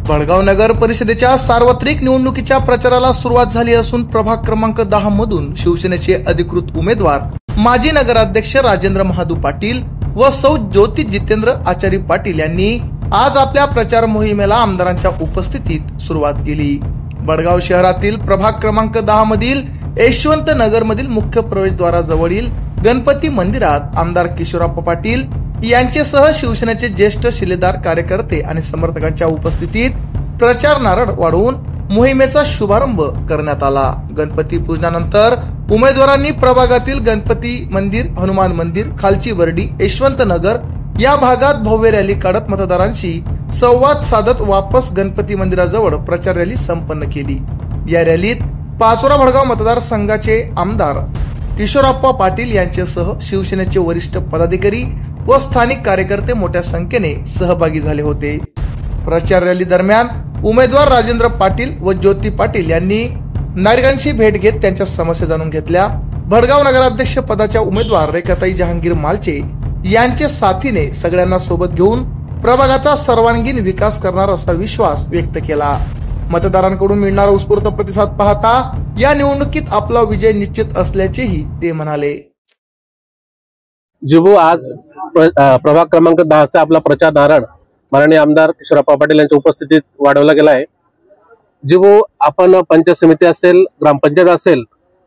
भडगाव नगर परिषदेच्या सार्वत्रिक निवडणुकीच्या प्रचाराला सुरुवात झाली असून प्रभाग क्रमांक 10 मधून शिवसेनेचे अधिकृत उमेदवार माजी नगराध्यक्ष राजेंद्र महादू पाटील व सौ ज्योती जितेंद्र आचारी पाटील यांनी आज आपल्या प्रचार मोहिमेला आमदारांच्या उपस्थितीत सुरुवात केली। भडगाव शहरातील प्रभाग क्रमांक 10 मधील यशवंत नगर मधील मुख्य प्रवेशद्वाराजवळील गणपती मंदिरात आमदार किशोरप्पा पाटील यांच्यासह शिवसेनेचे ज्येष्ठ शिलेदार कार्यकर्ते आणि समर्थकांच्या उपस्थितीत प्रचार नारळ वाढवून मोहिमेचा शुभारंभ करण्यात आला। गणपती पूजनानंतर उमेदवारांनी प्रभागातील गणपती मंदिर, हनुमान मंदिर, खालची वर्डी, यशवंत नगर या भागात भव्य रॅली काढत मतदारांशी संवाद साधत वापस गणपती मंदिराजवळ प्रचार रॅली संपन्न केली। या रॅलीत पाचोरा भडगाव मतदारसंघाचे आमदार किशोरप्पा पाटील यांच्यासह शिवसेनेचे वरिष्ठ पदाधिकारी व स्थानिक कार्यकर्ते मोठ्या संख्येने सहभागी झाले होते। प्रचार रॅली दरम्यान उमेदवार राजेंद्र पाटील व ज्योती पाटील यांनी नागरिकांची भेट घेत त्यांच्या समस्या जाणून घेतल्या। भडगाव नगराध्यक्ष पदाच्या उमेदवार रेखाताई जहांगीर मालचे यांच्या साथीने सगळ्यांना सोबत घेऊन प्रभागाचा सर्वांगीण विकास करणार असा विश्वास व्यक्त केला। मतदारांकडून मिळणारा उत्स्फूर्त प्रतिसाद पाहता या निवडणुकीत आपला विजय निश्चित असल्याचेही ते म्हणाले। जिबू आज प्रभाग क्रमांक 10 चा आपला प्रचार नारळ माननीय आमदार किशोरप्पा पाटील यांच्या उपस्थितीत वाढवला गेला आहे। जिबू आपण पंचायत समिती असेल, ग्रामपंचायत असेल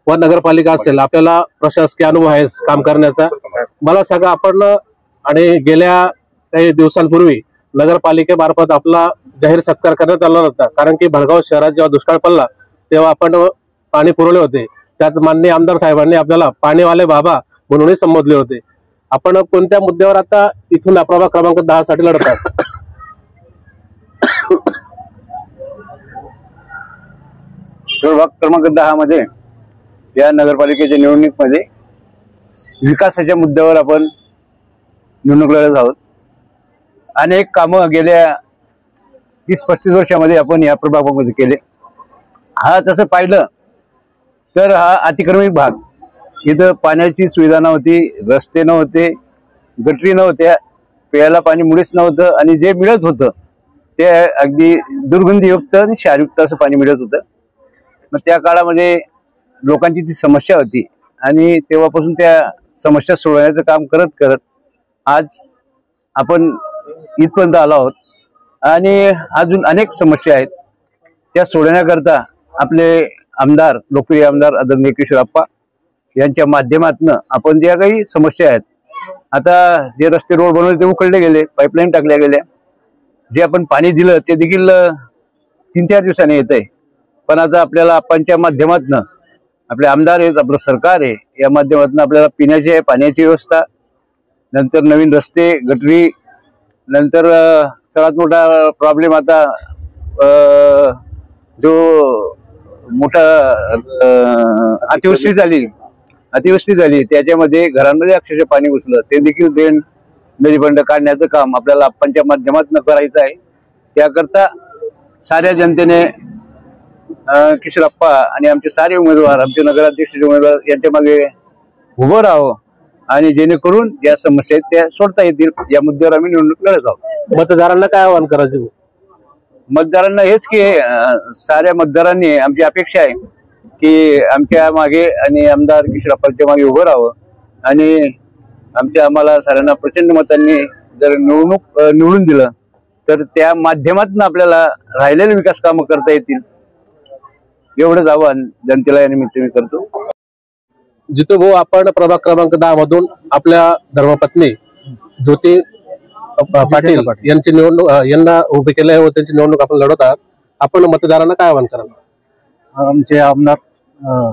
व नगरपालिका असेल, आपल्याला प्रशासकीय अनुभव आहे काम करण्याचा। मला सांगा, आपण आणि गेल्या काही दिवसांपूर्वी नगरपालिकेमार्फत आपला जाहीर सत्कार करण्यात आला होता, कारण की भडगाव शहरात जेव्हा दुष्काळ पडला तेव्हा आपण पाणी पुरवले होते। त्यात माननीय आमदार साहेबांनी आपल्याला पाणीवाले बाबा म्हणूनही संबोधले होते। आपण कोणत्या मुद्द्यावर आता इथून प्रभाग क्रमांक 10 साठी लढत आहात? प्रभाग क्रमांक 10 मध्ये या नगरपालिकेच्या निवडणुकीमध्ये विकासाच्या मुद्द्यावर आपण निवडणूक लढत आहोत। अनेक कामं गेल्या 30-35 वर्षामध्ये आपण या प्रभागामध्ये केले। हा तसं पाहिलं तर हा अतिक्रमित भाग, इथं पाण्याची सुविधा नव्हती, रस्ते नव्हते, गटरी नव्हत्या, प्यायला पाणी मुळीच नव्हतं आणि जे मिळत होतं ते अगदी दुर्गंधीयुक्त आणि क्षारयुक्त असं पाणी मिळत होतं। मग त्या काळामध्ये लोकांची ती समस्या होती आणि तेव्हापासून त्या समस्या सोडवण्याचं काम करत करत आज आपण इथपर्यंत आलो आहोत आणि अजून अनेक समस्या आहेत त्या सोडवण्याकरता आपले आमदार, लोकप्रिय आमदार आदरणीय किशोरप्पा यांच्या माध्यमातून आपण ज्या काही समस्या आहेत, आता जे रस्ते रोड बनवले ते उकळले गेले, पाईपलाईन टाकल्या गेल्या, जे आपण पाणी दिलं ते देखील 3-4 दिवसांनी येत आहे। पण आता आपल्याला आपणच्या माध्यमातून, आपले आमदार आहेत, आपलं सरकार आहे, या माध्यमातून आपल्याला पिण्याची पाण्याची व्यवस्था, नंतर नवीन रस्ते, गटरी, नंतर सर्वात मोठा प्रॉब्लेम आता जो मोठा अतिवृष्टी झाली त्याच्यामध्ये घरांमध्ये अक्षरशः पाणी घुसलं, ते देखील ड्रेन नदीबंड काढण्याचं काम आपल्याला आपणच्या माध्यमातून करायचं आहे। त्याकरता साऱ्या जनतेने किशोरप्पा आणि आमचे सारे उमेदवार, आमचे नगराध्यक्ष उमेदवार यांच्या मागे उभं राहावं आणि जेणेकरून ज्या समस्या आहेत त्या सोडता येतील, या मुद्द्यावर आम्ही निवडणूक लढत आहोत। मतदारांना काय आवाहन करायचं? मतदारांना हेच की साऱ्या मतदारांनी आमची अपेक्षा आहे की आमच्या मागे आणि आमदार किशोरप्पांच्या मागे उभं राहावं आणि आम्हाला साऱ्यांना प्रचंड मतांनी जर निवडून दिलं तर त्या माध्यमातून आपल्याला राहिलेले विकास कामं करता येतील, एवढंच आवाहन जनतेला या निमित्त मी करतो। जितू भाऊ, आपण प्रभाग क्रमांक 10 मधून आपल्या धर्मपत्नी ज्योती पाटील यांची निवडणूक यांना उभे केले व त्यांची निवडणूक आपण लढवत आहात। आपण मतदारांना काय आवाहन कराल? आमचे आमदार,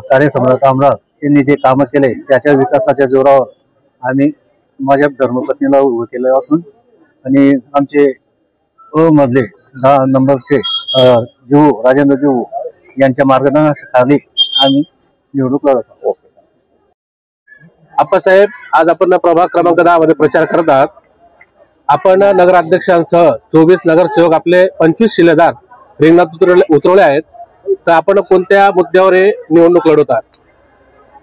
कार्यसम्राट आमदार यांनी जे कामं केले त्याच्या विकासाच्या जोरावर आम्ही माझ्या धर्मपत्नीला उभं केलं असून आणि आमचे मधले 10 नंबरचे राजेंद्र जिवू यांच्या मार्गदर्शनाखाली आम्ही निवडणूक लढत आहोत। आप्पासाहेब, आज आपण प्रभाग क्रमांक 10 मध्ये प्रचार करत आहात। आपण नगराध्यक्षांसह 24 नगरसेवक, आपले 25 शिलेदार रिंगणात उतरवले आहेत, तर आपण कोणत्या मुद्द्यावर हे निवडणूक लढवत आहात?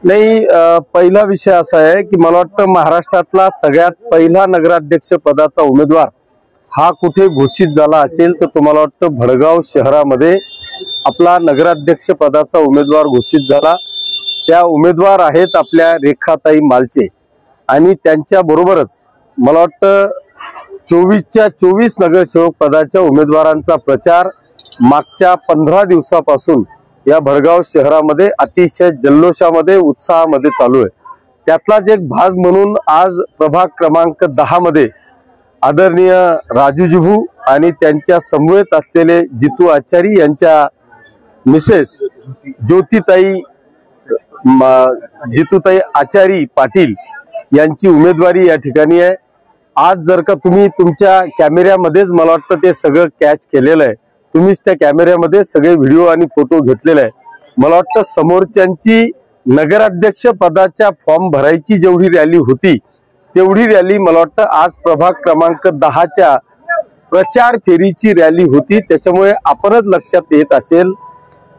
नाही, पहिला विषय असा आहे की मला वाटतं महाराष्ट्रातला सगळ्यात पहिला नगराध्यक्ष पदाचा उमेदवार हा कुठे घोषित झाला असेल तर तुम्हाला वाटतं भडगाव शहरामध्ये आपला नगराध्यक्ष पदाचा उमेदवार घोषित झाला। त्या उमेदवार आहेत आपल्या रेखाताई मालचे आणि त्यांच्या बरोबरच मला वाटतं 24च्या 24 नगरसेवक पदाच्या उमेदवारांचा प्रचार मागच्या 15 दिवसापासून या भडगाव शहरामध्ये अतिशय जल्लोषामध्ये उत्साहामध्ये चालू आहे। त्यातलाच एक भाग म्हणून आज प्रभाग क्रमांक 10 मध्ये आदरणीय राजूजीभू आणि त्यांच्या समवेत असलेले जितू आचारी यांच्या मिसेस जितूताई आचारी पाटील यांची उमेदवारी या ठिकाणी आहे। आज जर का तुम्ही तुमच्या कॅमेऱ्यामध्येच मला वाटतं ते सगळं कॅच केलेलं आहे, तुम्हीच त्या कॅमेऱ्यामध्ये सगळे व्हिडिओ आणि फोटो घेतलेले आहे। मला वाटतं समोरच्यांची नगराध्यक्ष पदाच्या फॉर्म भरायची जेवढी रॅली होती तेवढी रॅली मला वाटतं आज प्रभाग क्रमांक 10च्या प्रचार फेरीची रॅली होती। त्याच्यामुळे आपणच लक्षात येत असेल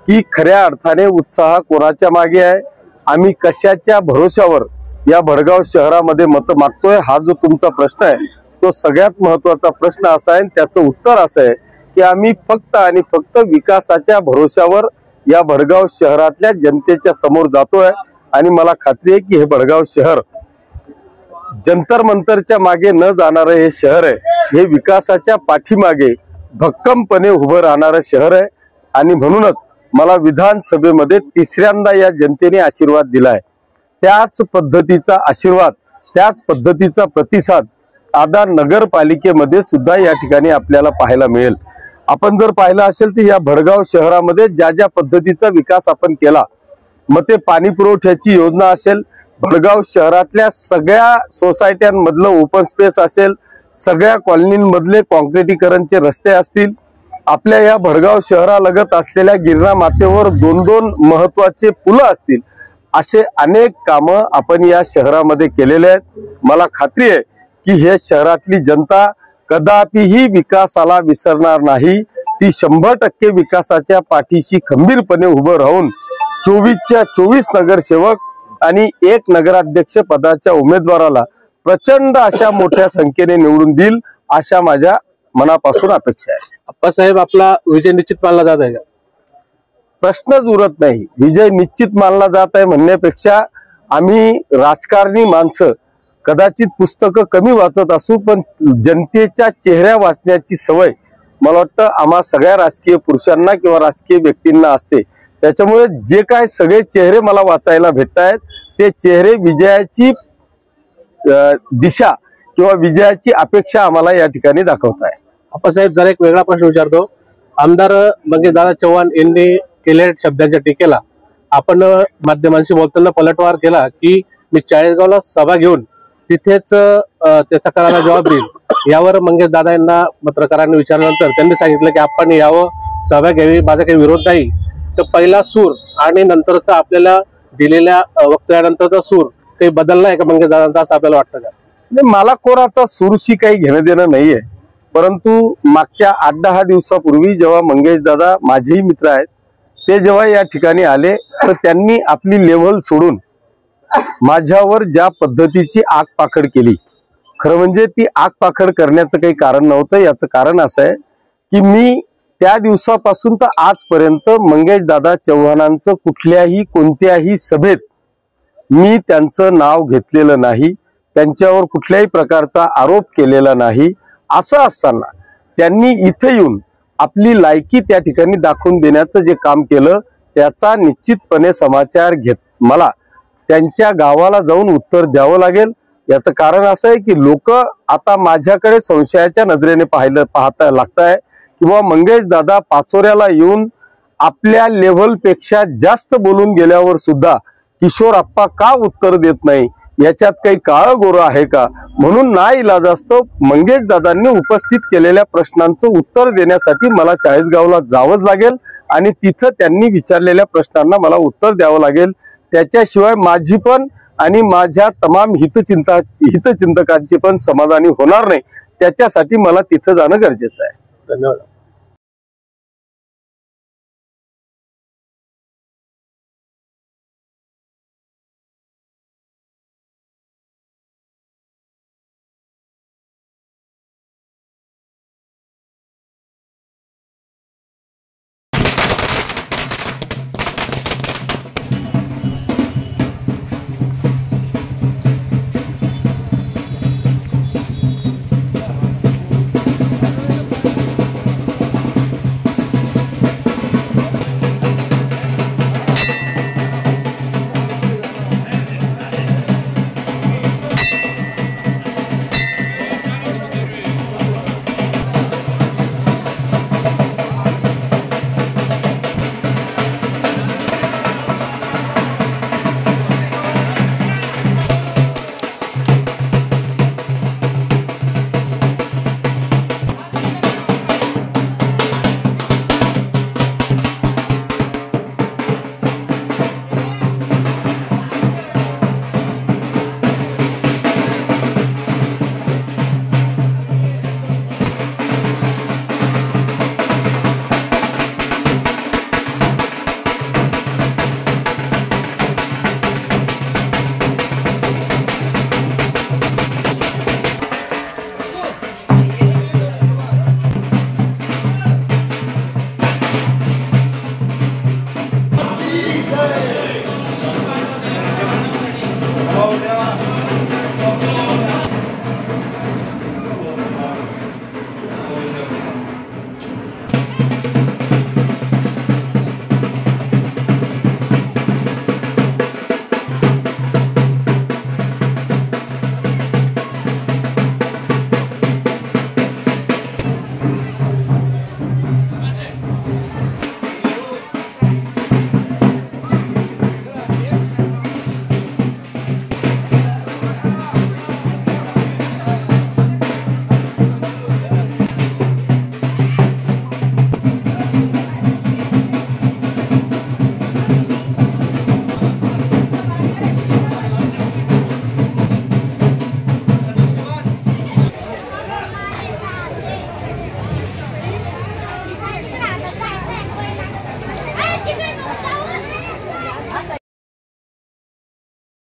की खऱ्या अर्थाने उत्साह कोणाच्या मागे आहे, आम्ही कशाच्या भरोशावर या भडगाव शहरामध्ये मत मागतोय, हा जो तुमचा प्रश्न आहे तो सगळ्यात महत्वाचा प्रश्न असा आहे। त्याचं उत्तर असं आहे की आम्ही फक्त आणि फक्त विकासाच्या भरोशावर या भडगाव शहरातल्या जनतेच्या समोर जातोय आणि मला खात्री आहे की हे भडगाव शहर जंतर मंतरच्या मागे न जाणारं हे शहर आहे, हे विकासाच्या पाठीमागे भक्कमपणे उभं राहणारं शहर आहे। आणि म्हणूनच मला विधानसभेमध्ये तिसऱ्यांदा या जनतेने आशीर्वाद दिलाय। त्याच पद्धतीचा आशीर्वाद, त्याच पद्धतीचा प्रतिसाद आता नगरपालिकेमध्ये सुद्धा या ठिकाणी आपल्याला पाहायला मिळेल। आपण जर पाहिलं असेल तर या भडगाव शहरामध्ये ज्या पद्धतीचा विकास आपण केला, मग ते पाणी पुरवठ्याची योजना असेल, भडगाव शहरातल्या सगळ्या सोसायट्यांमधलं ओपन स्पेस असेल, सगळ्या कॉलनींमधले कॉन्क्रिटीकरणचे रस्ते असतील, आपल्या या भडगाव शहरालगत असलेल्या गिरणा मातेवर 2-2 महत्वाचे पुलं असतील, असे अनेक कामं आपण या शहरामध्ये केलेले आहेत। मला खात्री आहे की हे शहरातली जनता कदापिही विकासाला विसरणार नाही, ती 100% विकासाच्या पाठीशी खंबीरपणे उभं राहून 24च्या 24 नगरसेवक आणि 1 नगराध्यक्ष पदाच्या उमेदवाराला प्रचंड अशा मोठ्या संख्येने निवडून देईल अशा माझ्या मनापासून अपेक्षा आहे। आप्पासाहेब, आपला विजय निश्चित मानला जात आहे का? प्रश्नच उरत नाही। विजय निश्चित मानला जात आहे म्हणण्यापेक्षा आम्ही राजकारणी माणसं कदाचित पुस्तकं कमी वाचत असू, पण जनतेच्या चेहऱ्या वाचण्याची सवय मला वाटतं आम्हा सगळ्या राजकीय पुरुषांना किंवा राजकीय व्यक्तींना असते। त्याच्यामुळे जे काय सगळे चेहरे मला वाचायला भेटत आहेत ते चेहरे विजयाची दिशा किंवा विजयाची अपेक्षा आम्हाला या ठिकाणी दाखवत आहे। आप्पासाहेब, जरा एक वेगळा प्रश्न विचारतो। आमदार मंगेशदादा चव्हाण यांनी केलेल्या शब्दांच्या टीकेला आपण माध्यमांशी बोलताना पलटवार केला की मी 40गावला सभा घेऊन तिथेच त्याचा करायला जबाब देईल। यावर मंगेशदादा यांना पत्रकारांनी विचारल्यानंतर त्यांनी सांगितलं की आपण यावं, सभा घ्यावी, माझा काही विरोध नाही। तर पहिला सूर आणि नंतरचा आपल्याला दिलेल्या वक्तव्यानंतरचा सूर काही बदललाय का मंगेशदादांचा, असं आपल्याला वाटतं का? नाही, मला कोराचा सूरशी काही घेणं देणं नाहीये, परंतु मागच्या 8-10 दिवसापूर्वी जेव्हा मंगेशदादा माझेही मित्र आहेत ते जेव्हा या ठिकाणी आले तर त्यांनी आपली लेव्हल सोडून माझ्यावर ज्या पद्धतीची आगपाखड केली, खरं म्हणजे ती आगपाखड करण्याचं काही कारण नव्हतं। याचं कारण असं आहे की मी त्या दिवसापासून तर आजपर्यंत मंगेशदादा चव्हाणांचं कुठल्याही कोणत्याही सभेत मी त्यांचं नाव घेतलेलं नाही, त्यांच्यावर कुठल्याही प्रकारचा आरोप केलेला नाही। असं असताना त्यांनी इथे येऊन आपली लायकी त्या ठिकाणी दाखवून देण्याचं जे काम केलं त्याचा निश्चितपणे समाचार घेत मला त्यांच्या गावाला जाऊन उत्तर द्यावं लागेल। याचं कारण असं आहे की लोक आता माझ्याकडे संशयाच्या नजरेने पाहता लागताय किंवा मंगेशदादा पाचोऱ्याला येऊन आपल्या लेव्हलपेक्षा जास्त बोलून गेल्यावर सुद्धा किशोर आप्पा का उत्तर देत नाही, याच्यात काही काळं गोरं आहे का, म्हणून नाईलाजास्तव मंगेशदादांनी उपस्थित केलेल्या प्रश्नांचं उत्तर देण्यासाठी मला 40गावला जावंच लागेल आणि तिथं त्यांनी विचारलेल्या प्रश्नांना मला उत्तर द्यावं लागेल। त्याच्याशिवाय माझी पण आणि माझ्या तमाम हितचिंतकांची पण समाधानी होणार नाही। त्याच्यासाठी मला तिथं जाणं गरजेचं आहे। धन्यवाद।